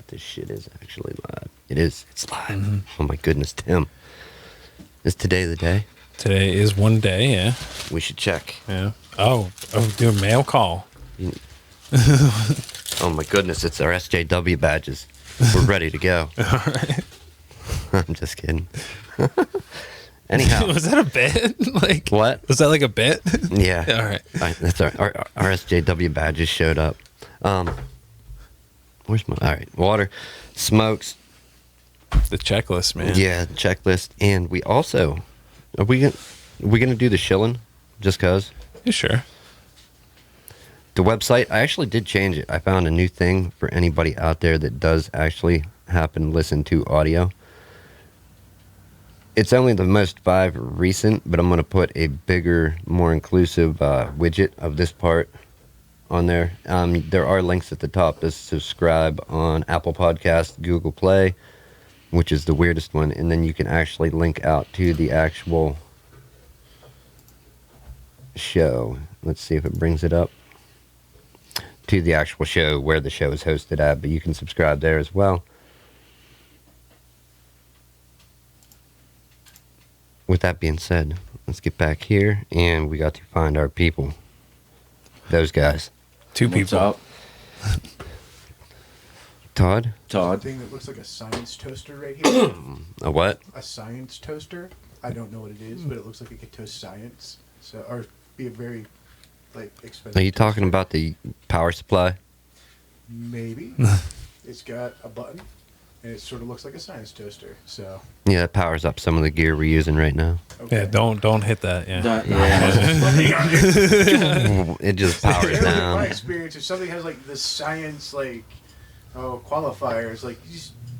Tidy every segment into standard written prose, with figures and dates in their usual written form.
if this shit is actually live. It is. It's live. Mm-hmm. Oh my goodness, Tim. Is today the day? Today is one day, yeah. We should check. Yeah. Oh, do a mail call. Oh my goodness, it's our SJW badges. We're ready to go. All right. I'm just kidding. Anyhow. Was that a bit? Like what? Was that like a bit? Yeah. All right. That's our SJW badges showed up. Where's my... All right. Water, smokes. The checklist, man. Yeah, the checklist. And we also... Are we gonna do the shilling? Just cause? Yeah, sure. The website, I actually did change it. I found a new thing for anybody out there that does actually happen to listen to audio. It's only the most 5 recent, but I'm going to put a bigger, more inclusive widget of this part on there. There are links at the top to subscribe on Apple Podcasts, Google Play, which is the weirdest one, and then you can actually link out to the actual show. Let's see if it brings it up. To the actual show where the show is hosted at, but you can subscribe there as well. With that being said, let's get back here, and we got to find our people. Those guys. 2 people. What's up? Todd? Thing that looks like a science toaster right here. A what? A science toaster. I don't know what it is, but it looks like it could toast science. So, or be a very, expensive. Are you talking about the power supply? Maybe. It's got a button, and it sort of looks like a science toaster. So. Yeah, that powers up some of the gear we're using right now. Okay. Yeah, don't hit that. Yeah. It just powers In my down. experience, if something has the science qualifiers, you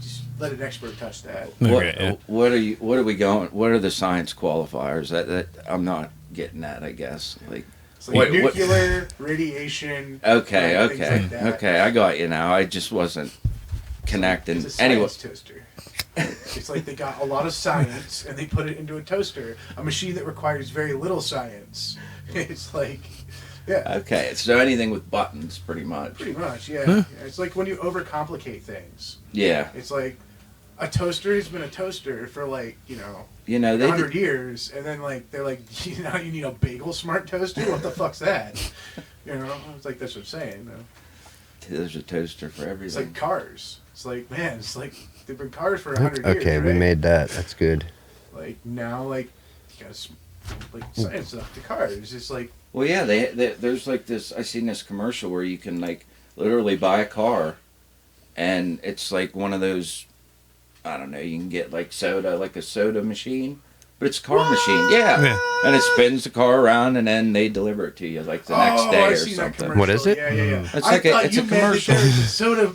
just let an expert touch that. Okay, yeah. What are the science qualifiers? That I'm not getting at, I guess. It's nuclear, radiation. Okay, things like that. okay, I got you now. I just wasn't connecting. It's a Anyway, science toaster. It's like they got a lot of science and they put it into a toaster, a machine that requires very little science. It's yeah. okay, so anything with buttons, pretty much. Pretty much, yeah. Huh? It's like when you overcomplicate things. Yeah. It's like a toaster has been a toaster for 100 years, and then they're like, you need a bagel smart toaster? What the fuck's that? It's like that's what I'm saying. There's a toaster for everything. It's like cars. It's like, man, they've been cars for 100 years. Okay, we right? made that. That's good. Now, you gotta science stuff to cars. It's like. Well, yeah, there's this. I seen this commercial where you can literally buy a car, and it's one of those. I don't know. You can get soda, a soda machine, but it's a car machine. Yeah, and it spins the car around, and then they deliver it to you the next day or something. What is it? Yeah. It's it's a commercial. A soda,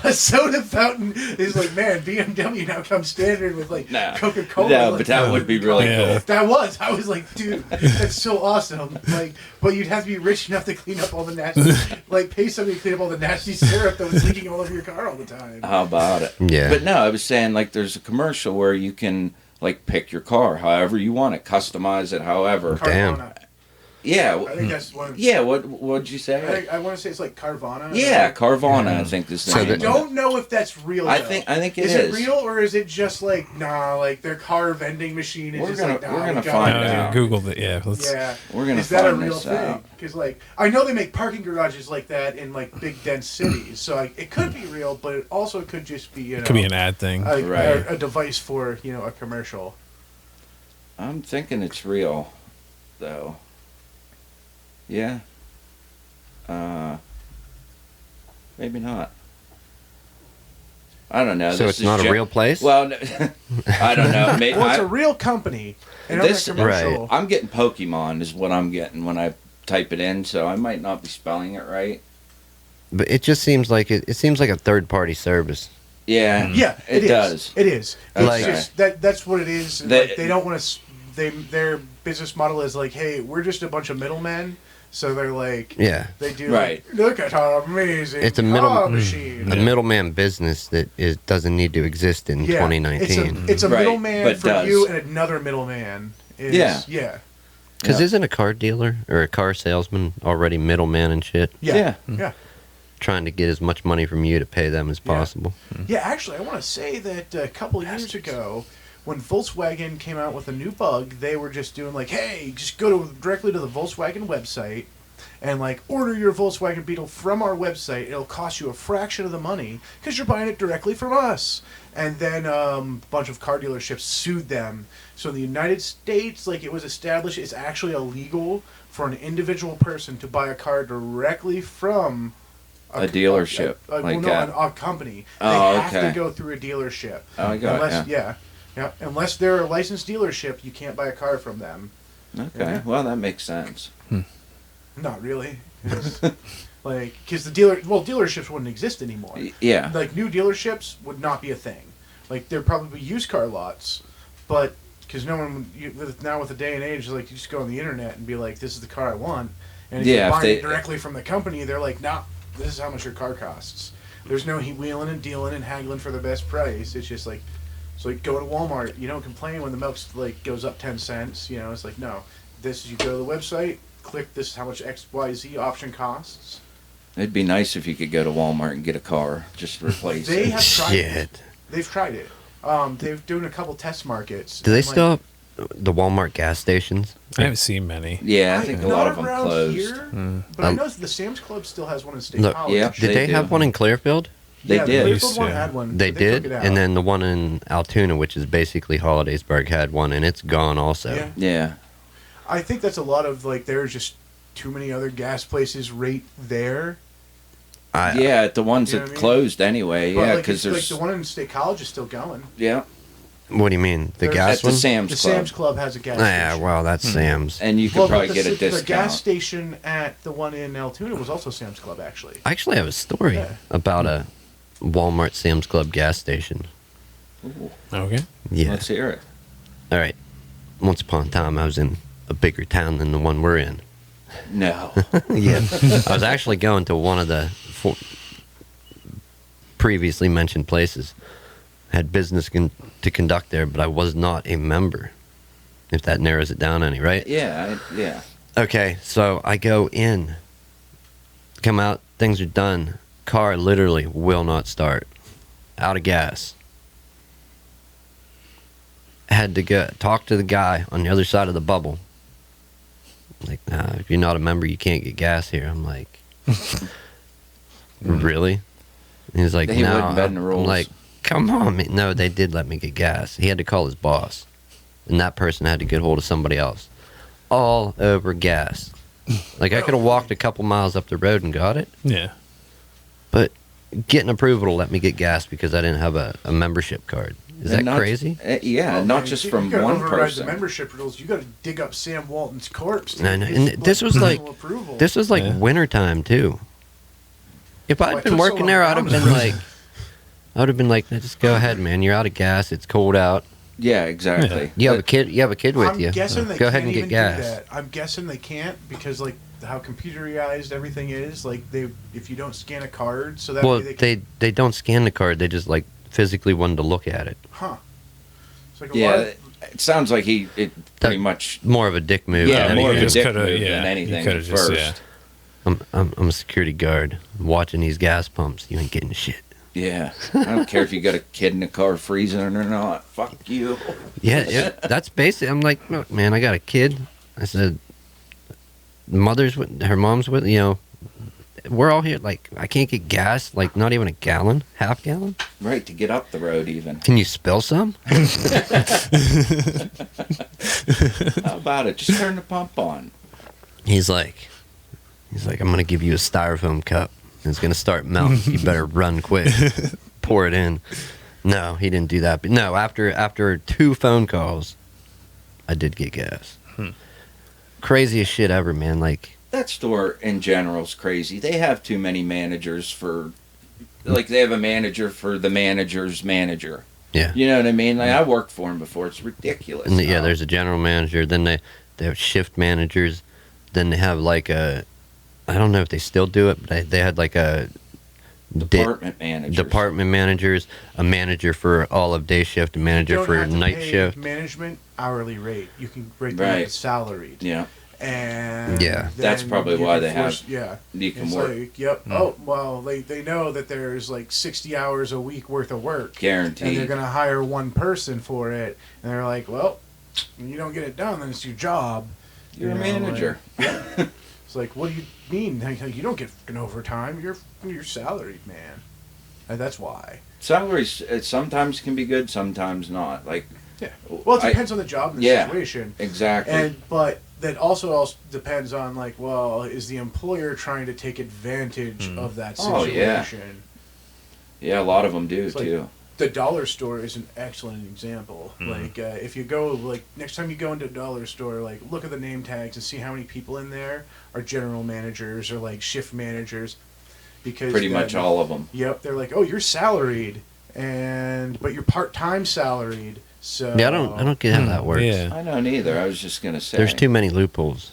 a soda fountain is man. BMW now comes standard with Coca-Cola. No, but that would be really cool. That was. I was like, dude, that's so awesome. But you'd have to be rich enough to clean up all the nasty, pay somebody to clean up all the nasty syrup that was leaking all over your car all the time. How about it? Yeah. But no, I was saying there's a commercial where you can pick your car however you want it, customize it however. Damn. Yeah. I think that's one. Yeah. What'd you say? I want to say it's Carvana. Yeah, Carvana. I think this. I don't know if that's real. I think it is. Is it real or is it just their car vending machine is we're just gonna find out. Google it. Yeah. We're gonna is that a find real this thing? out. Because I know they make parking garages like that in big dense cities, so it could be real, but it also could just be It could be an ad thing. Right. a device for a commercial. I'm thinking it's real, though. Yeah. Maybe not. I don't know. So it's not a real place? Well, I don't know. Maybe, Well, it's a real company. And on a commercial. Right. I'm getting Pokemon is what I'm getting when I type it in, so I might not be spelling it right. But it just seems like it seems like a third-party service. Yeah. Yeah, it does. It is. Like- It's just that's what it is. They don't want to. Their business model is hey, we're just a bunch of middlemen. So they're Yeah. they do Right. look at how amazing It's a machine. a middleman business that doesn't need to exist in 2019. It's a Right, middleman but for does. you and another middleman. Yeah. Yeah. Because Yeah. isn't a car dealer or a car salesman already middleman and shit? Yeah. Yeah. Yeah. trying to get as much money from you to pay them as possible. Yeah, actually, I want to say that a couple of years ago, when Volkswagen came out with a new bug, they were just doing like, hey, just go directly to the Volkswagen website and like order your Volkswagen Beetle from our website. It'll cost you a fraction of the money because you're buying it directly from us. And then a bunch of car dealerships sued them. So in the United States, like it was established, it's actually illegal for an individual person to buy a car directly from a dealership, a company. They Oh, have okay. to go through a dealership. Oh, I got it. Yeah. Unless they're a licensed dealership, you can't buy a car from them. Okay, Yeah. well that makes sense. Not really. Because dealerships wouldn't exist anymore. Yeah. Like new dealerships would not be a thing. Like there'd probably be used car lots, but because no one now with the day and age, like you just go on the internet and be like, "This is the car I want," and if you're buying it directly from the company, they're like, "Nah, this is how much your car costs." There's no wheeling and dealing and haggling for the best price. It's just like, so like go to Walmart. You don't complain when the milk like goes up 10 cents. You know, it's like no. This is you go to the website, click this is how much XYZ option costs. It'd be nice if you could go to Walmart and get a car, just replace They it. have tried it. Shit. They've tried it. They've doing a couple test markets. Do they and, still have the Walmart gas stations? I haven't seen many. Yeah, I think a not lot of them around closed. Here, but I know the Sam's Club still has one in State Look, College. Yep. Did They they do. have one in Clearfield? They yeah, did. The Clearfield one Yeah. had one. They but did, took it out. and then the one in Altoona, which is basically Hollidaysburg, had one, and it's gone also. Yeah. Yeah. I think that's a lot of like there's just too many other gas places right there. Yeah, the ones You know that what I mean? closed anyway. But Yeah, like, because like there's the one in State College is still going. yeah, What do you mean? The There's- gas at the one? Sam's The Club, Sam's Club has a gas Yeah, station. well, that's Sam's. and you could Well, probably but get a the discount. gas station at the one in Altoona was also Sam's Club, actually. I actually have a story Yeah. about a Walmart Sam's Club gas station. Ooh, Okay. Yeah. let's hear it. All right. Once upon a time, I was in a bigger town than the one we're in. No. Yeah. I was actually going to one of the previously mentioned places. I had business to conduct there, but I was not a member. If that narrows it down any, right? Yeah, yeah. Okay, so I go in, come out, things are done. Car literally will not start. Out of gas. Had to go talk to the guy on the other side of the bubble. Like, nah, if you're not a member, you can't get gas here. I'm like, really? And he's like, He no. wouldn't bend the I'm rules. like, come on, man. No, they did let me get gas. He had to call his boss. And that person had to get hold of somebody else. All over gas. Like, I could have walked a couple miles up the road and got it. Yeah. But getting approval to let me get gas because I didn't have a membership card. Is And that not- crazy? Yeah, Oh, not man, just you from gotta one override person. The membership rules. You got to dig up Sam Walton's corpse. to No, no, get and his, this was personal like- approval. This was like Yeah. wintertime, too. If Why I'd it been took so working long there, to I'd have down been there? like, I would have been like, no, just go ahead, man. You're out of gas. It's cold out. Yeah, exactly. You have a kid. You have a kid with I'm you. guessing they Go ahead can't and get even gas. do that. I'm guessing they can't because like how computerized everything is. Like if you don't scan a card, so that Well, way they can, they don't scan the card. They just like physically wanted to look at it. huh? It's like a lot Yeah, of- it sounds like it pretty much. More of a dick move. Yeah, than more of a anything. just dick coulda- move yeah, than you anything coulda at just- first. yeah. I'm a security guard. I'm watching these gas pumps. You ain't getting shit. Yeah, I don't care if you got a kid in the car freezing or not. Fuck you. Yeah, that's basic. I'm like, look, man, I got a kid. I said, mother's with her mom's with, you know, we're all here. Like, I can't get gas, like, not even a gallon, half gallon. Right, to get up the road even. Can you spill some? How about it? Just turn the pump on. He's like, I'm gonna give you a styrofoam cup. It's gonna start melting. You better run quick. Pour it in. No, he didn't do that. But no, after 2 phone calls, I did get gas. Craziest shit ever, man. Like, That store in general is crazy. They have too many managers for, like, they have a manager for the manager's manager. yeah. You know what I mean? Like, I worked for him before. It's ridiculous. And yeah, now. there's a general manager. Then they have shift managers. Then they have like a, I don't know if they still do it, but they had like a department managers. department managers, a manager for all of day shift, a manager don't for have to night pay shift. management hourly rate. You can rate them Right. as salaried. Yeah. And Yeah. That's then probably you why can they have- Yeah. You can It's work like, yep. Oh, well, they know that there's like 60 hours a week worth of work. guaranteed. And they're going to hire one person for it. And they're like, well, when you don't get it done, then it's your job. You're a You know, manager. like, it's like, what do you mean? You don't get fucking overtime. You're salaried, man. And that's why. Salaries sometimes can be good, sometimes not. Like, Yeah. Well, it depends on the job and the yeah. situation. exactly. But that also depends on, like, well, is the employer trying to take advantage of that Oh, situation? yeah. Yeah, a lot of them do It's like- too. The dollar store is an excellent example. Like, if you go, like, next time you go into a dollar store, like, look at the name tags and see how many people in there are general managers or, like, shift managers. Because Pretty much all of them. Yep, they're like, oh, you're salaried, but you're part-time salaried. So Yeah, I don't get how that works. Yeah. I don't either. I was just gonna say. There's too many loopholes.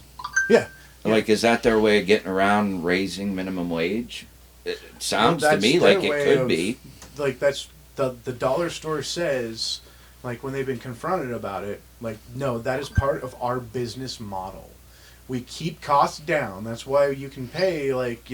Yeah. Like, is that their way of getting around raising minimum wage? It sounds Well, to me that's like their it way could of- be. Like, that's the dollar store says, like, when they've been confronted about it, like, no, that is part of our business model. We keep costs down. That's why you can pay, like,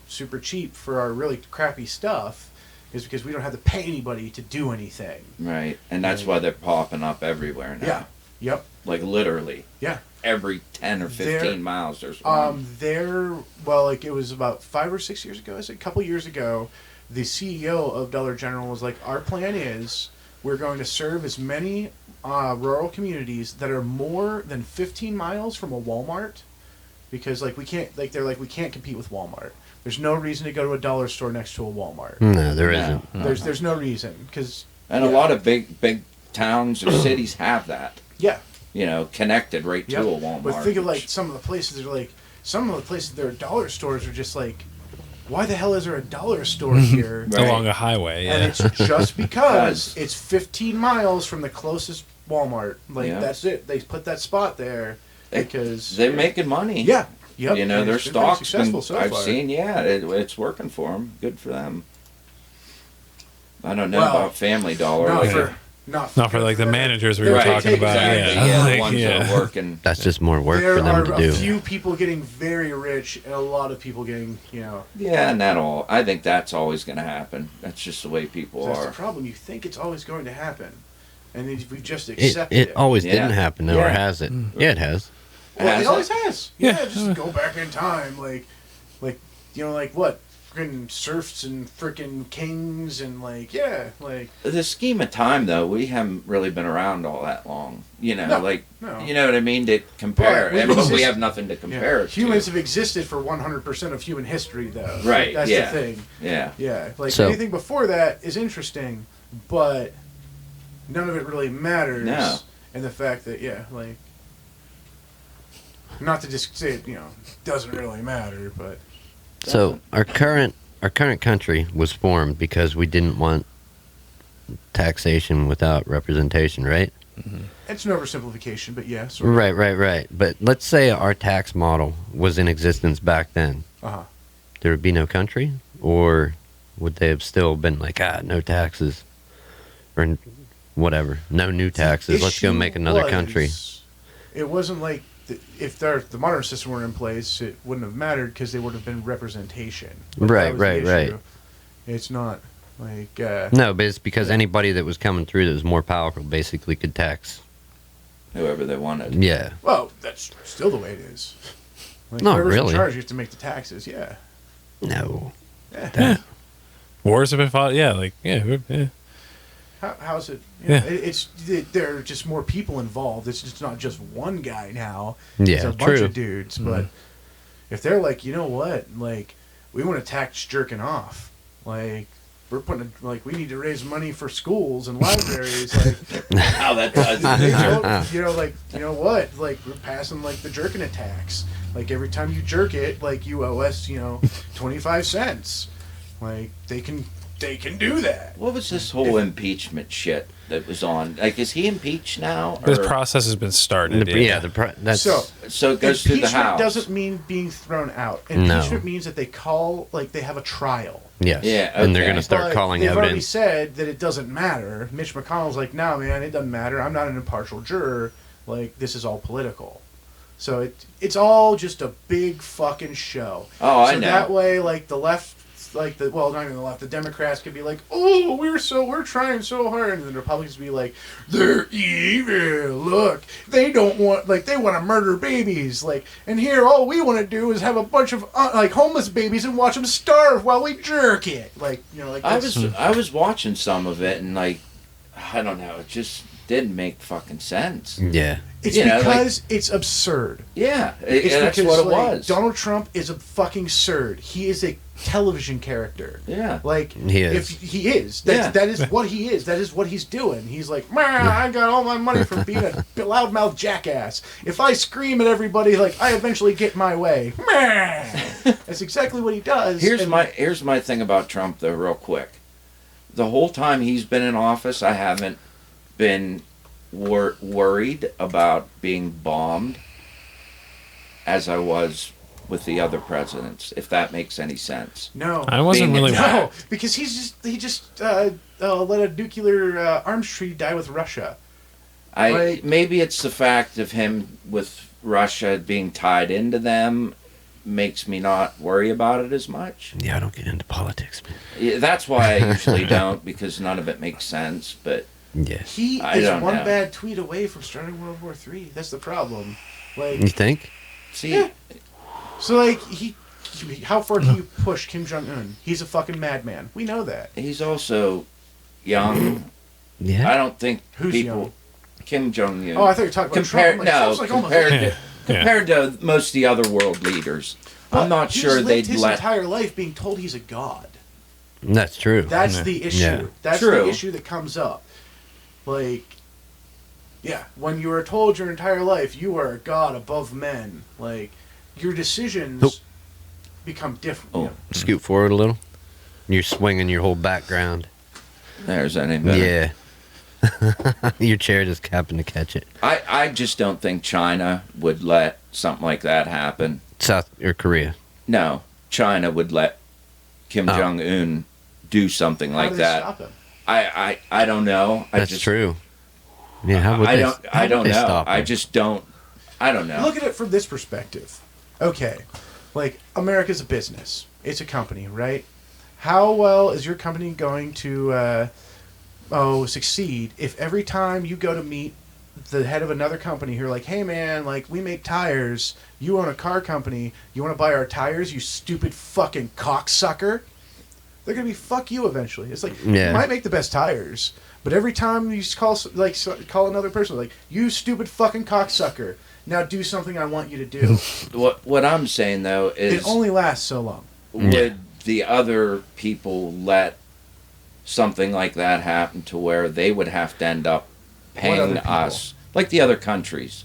super cheap for our really crappy stuff, is because we don't have to pay anybody to do anything. Right. And that's why they're popping up everywhere now. Yeah. Yep. Like, literally. Yeah. Every 10 or 15 They're- miles there's one. Like, it was about 5 or 6 years ago, I said, a couple years ago, the CEO of Dollar General was like, our plan is we're going to serve as many rural communities that are more than 15 miles from a Walmart, because, like, we can't compete with Walmart. There's no reason to go to a dollar store next to a Walmart. No, there No. isn't. There's no reason, because And a lot of big towns or cities have that. yeah. Connected right Yep. to a Walmart. But think of, like, some of the places that are dollar stores are just like, why the hell is there a dollar store here? Right. Along a highway. And Yeah. it's just because Because- it's 15 miles from the closest Walmart. Like, Yeah. that's it. They put that spot there because They're making money. yeah, yep. You know, and their it's been pretty stock's successful been, so I've far. seen, it's working for them. Good for them. I don't know Well, about Family Dollar. Not like- for Not for like the managers we were Right, talking about. Exactly. Yeah. The Like, ones that yeah. are working. That's just more work There for them are to a do. few people getting very rich and a lot of people getting, Yeah, and I think that's always going to happen. That's just the way people that's the are. problem. You think it's always going to happen. And then we just It, accept it always Yeah. didn't happen, though, or Yeah. has it? Yeah, it has. Well, Has it it? always has. Yeah, Yeah. just go back in time, like what? Freaking serfs and freaking kings and like The scheme of time, though, we haven't really been around all that long. You know, No. you know what I mean, to compare. But we But we exist- have nothing to compare it Humans to. have existed for 100% of human history, though. Right, That's yeah. the thing. Yeah. Yeah. Like So- anything before that is interesting, but none of it really matters. No. And the fact that not to just say it, doesn't really matter, but So our current country was formed because we didn't want taxation without representation, right? it's an oversimplification. But yeah, sort of. Right. But let's say our tax model was in existence back then. Uh-huh. There would be no country, or would they have still been like, no taxes, or whatever, no new taxes? Let's go Issue make another was, country. It wasn't like if the modern system were in place, it wouldn't have mattered because there would have been representation. Like, Right, that was the right. issue. It's not like No, but it's because anybody that was coming through that was more powerful basically could tax. Whoever they wanted. Yeah. well, that's still the way it is. Like, Not whoever's really. in charge, you have to make the taxes. Yeah. No. Yeah. Wars have been fought. Yeah. Like, yeah. How's it? Yeah. There are just more people involved. It's just not just one guy now. Yeah, It's a bunch true. of dudes. But if they're like, you know what, like we want to tax jerking off, like we're putting we need to raise money for schools and libraries, like How that does. you know what, like we're passing like the jerking it tax. Like every time you jerk it, like you owe us, 25 cents. Like they can do that. What was this whole impeachment shit that was on? Like, is he impeached now? This or- process has been started. That's So it goes through the Impeachment House. doesn't mean being thrown out. No. Impeachment means that they they have a trial. yes. Yeah, And they're okay. going to start But calling they've already evidence. said that it doesn't matter. Mitch McConnell's like, no, man, it doesn't matter. I'm not an impartial juror. Like, this is all political. So it's all just a big fucking show. Oh, I so know. that way, like the left, well, not even the left, the Democrats could be like, oh, we're trying so hard, and the Republicans be like, they're evil. Look, they don't want, like, they want to murder babies, like, and here all we want to do is have a bunch of like homeless babies and watch them starve while we jerk it, like, you know, like I that's, was watching some of it, and like, I don't know, it just didn't make fucking sense. Yeah. it's you know, because it's absurd. Yeah, It's that's because, what it like, was. Donald Trump is a fucking absurd. He is a television character. Yeah. Like He is. If he is, Yeah. that is what he is. That is what he's doing. He's like, man, I got all my money from being a loudmouth jackass. If I scream at everybody, like I eventually get my way. Man, that's exactly what he does. Here's and- my thing about Trump, though, real quick. The whole time he's been in office, I haven't been worried about being bombed as I was with the other presidents, if that makes any sense. No, I wasn't Being really. attacked. no, because he just let a nuclear arms treaty die with Russia. Like- Maybe it's the fact of him with Russia being tied into them makes me not worry about it as much. Yeah, I don't get into politics, man. Yeah, that's why I usually don't, because none of it makes sense. But Yeah. He I is don't one know. bad tweet away from starting World War III. That's the problem. You Like, think? see, Yeah. so like how far do you push Kim Jong Un? He's a fucking madman. We know that. he's also young. Yeah. I don't think Who's people. young? Kim Jong Un. Oh, I thought you were talking about compared Trump. I'm like, no Trump's like almost compared dead. to compared to most of the other world leaders. But I'm not he's sure lived they'd his let. entire life being told he's a god. That's true. That's Yeah. the issue. Yeah. That's True. the issue that comes up. Like, yeah, when you are told your entire life you are a god above men, like your decisions Nope. become different. Oh. you know. Scoot forward a little. You're swinging your whole background. There's that any better. Yeah. Your chair just happened to catch it. I just don't think China would let something like that happen. South or Korea. No, China would let Kim Oh. Jong Un do something How like do they that. stop him? I don't know. That's true. Yeah, how would I they, don't. how I would don't they know. stop I him? just don't. I don't know. Look at it from this perspective. Okay, like America's a business. It's a company, right? How well is your company going to succeed if every time you go to meet the head of another company who're like, hey man, like we make tires, you own a car company, you want to buy our tires, you stupid fucking cocksucker? They're gonna be fuck you eventually. It's like Yeah. you might make the best tires, but every time you call another person like you stupid fucking cocksucker, now do something I want you to do. What I'm saying though is, It only lasts so long. would Yeah. the other people let something like that happen to where they would have to end up What paying other people? us, like the other countries,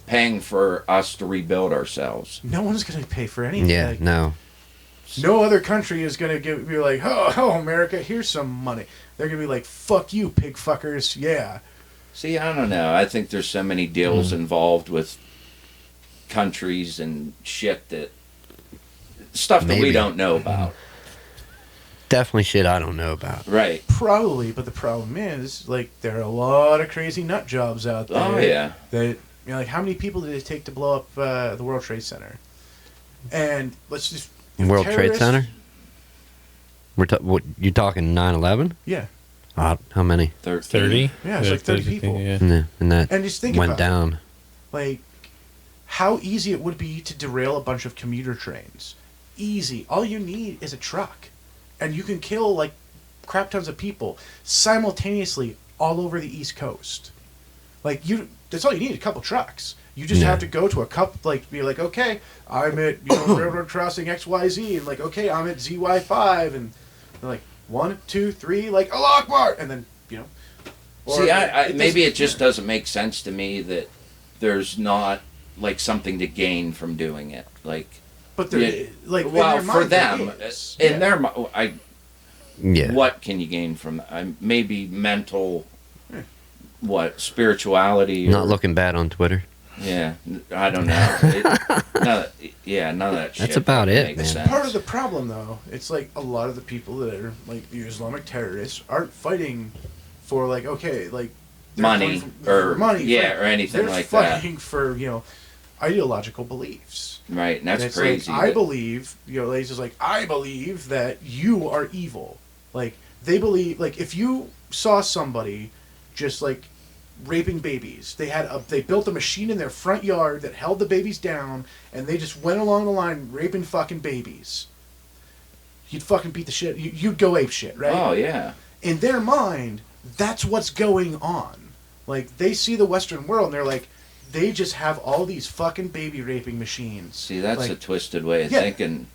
paying for us to rebuild ourselves? No one's gonna pay for anything. Yeah, Like, no. no other country is gonna be like, oh, America, here's some money. They're gonna be like, fuck you, pig fuckers. Yeah. See, I don't know. I think there's so many deals involved with countries and shit that stuff that we Maybe. don't know about. Definitely shit I don't know about. Right. Probably, but the problem is, like, there are a lot of crazy nut jobs out there. Oh yeah. That, you know, like, how many people did it take to blow up the World Trade Center? And let's just. if World Trade terrorists- Center? What, you talking 9/11? Yeah. How many? 30? Yeah, it's like 30 people. Yeah. And that And just think went about down. like how easy it would be to derail a bunch of commuter trains. Easy. All you need is a truck, and you can kill like crap tons of people simultaneously all over the East Coast. Like that's all you need, a couple trucks. You just Yeah. have to go to a couple, like be like, okay, I'm at railroad crossing XYZ, and like, okay, I'm at ZY5, and they're like 1, 2, 3, like Allah Akbar, and then or, See, like, maybe it doesn't- just doesn't make sense to me that there's not like something to gain from doing it. Like, But they're yeah, like in well, their for mind, there them, is. in Yeah. their mi- Yeah. what can you gain from that? Maybe mental, Yeah. what spirituality? Not or- looking bad on Twitter. Yeah, I don't know. None of that shit. That's about it, makes man. sense. Part of the problem, though, it's like a lot of the people that are like the Islamic terrorists aren't fighting for like okay, like they're Money fighting for or money, yeah, for- or anything they're like that. fighting for ideological beliefs. Right, and that's And it's crazy. like, I believe, ladies is like, I believe that you are evil. Like, they believe, like, if you saw somebody just, like, raping babies, they built a machine in their front yard that held the babies down, and they just went along the line raping fucking babies, you'd fucking beat the shit, you'd go ape shit, right? Oh, yeah. In their mind, that's what's going on. Like, they see the Western world, and they're like, they just have all these fucking baby raping machines. See, that's like, a twisted way of yeah.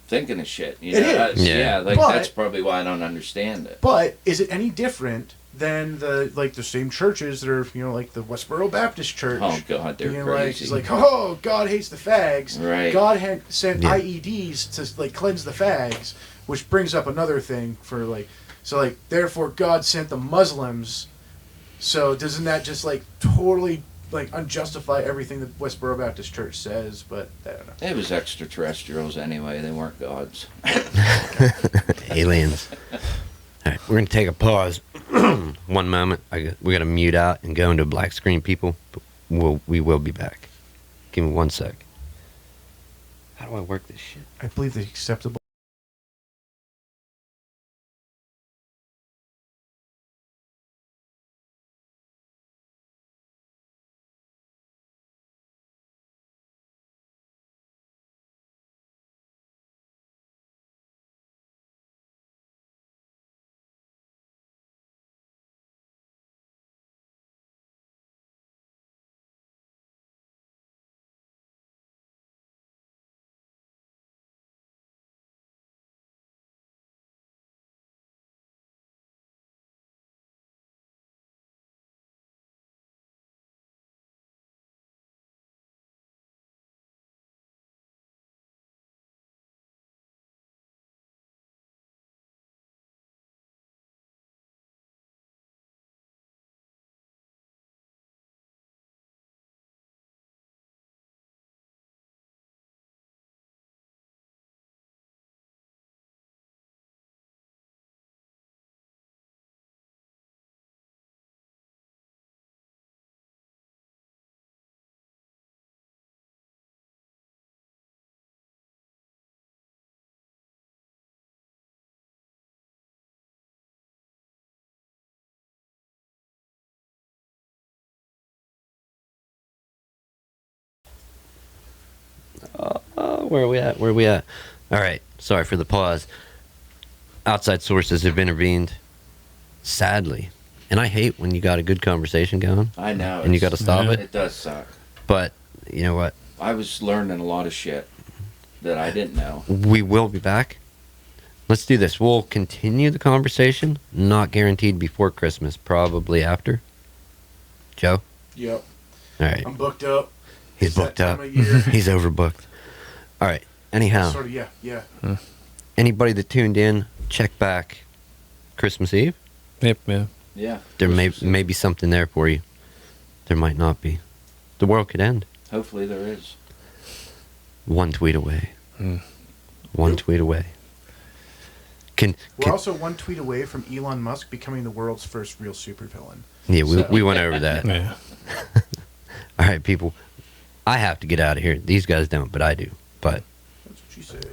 thinking of shit. You It know? is. Yeah. Like, But- that's probably why I don't understand it. But is it any different than the same churches that are, like the Westboro Baptist Church? Oh, God, they're Like, crazy. it's like, oh, God hates the fags. Right. God had sent Yeah. IEDs to, like, cleanse the fags, which brings up another thing for, like, so, like, therefore God sent the Muslims. So doesn't that just, like, totally, like, unjustify everything that Westboro Baptist Church says? But I don't know. It was extraterrestrials anyway. They weren't gods. Aliens. All right, we're gonna take a pause. One moment. We gotta mute out and go into black screen, people. But we will be back. Give me 1 sec. How do I work this shit? I believe the acceptable. Where are we at? Where are we at? All right. Sorry for the pause. Outside sources have intervened. Sadly. And I hate when you got a good conversation going I know. and you got to stop Yeah. it. It does suck. But you know what? I was learning a lot of shit that I didn't know. We will be back. Let's do this. We'll continue the conversation. Not guaranteed before Christmas. Probably after. Joe? Yep. All right. I'm booked up. He's It's that booked up. time of year. He's overbooked. All right. Anyhow, Sort of, yeah. anybody that tuned in, check back Christmas Eve. Yep, yeah. Yeah. There may be something there for you. There might not be. The world could end. Hopefully there is. One tweet away. Mm. One tweet away. We're also one tweet away from Elon Musk becoming the world's first real supervillain. Yeah, So- we went over that. Yeah. All right, people. I have to get out of here. These guys don't, but I do. But That's what she said.